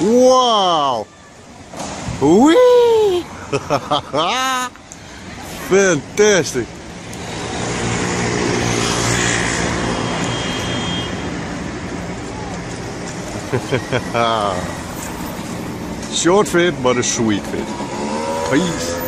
Wow! Whee! Fantastic! Short fit, but a sweet fit. Peace.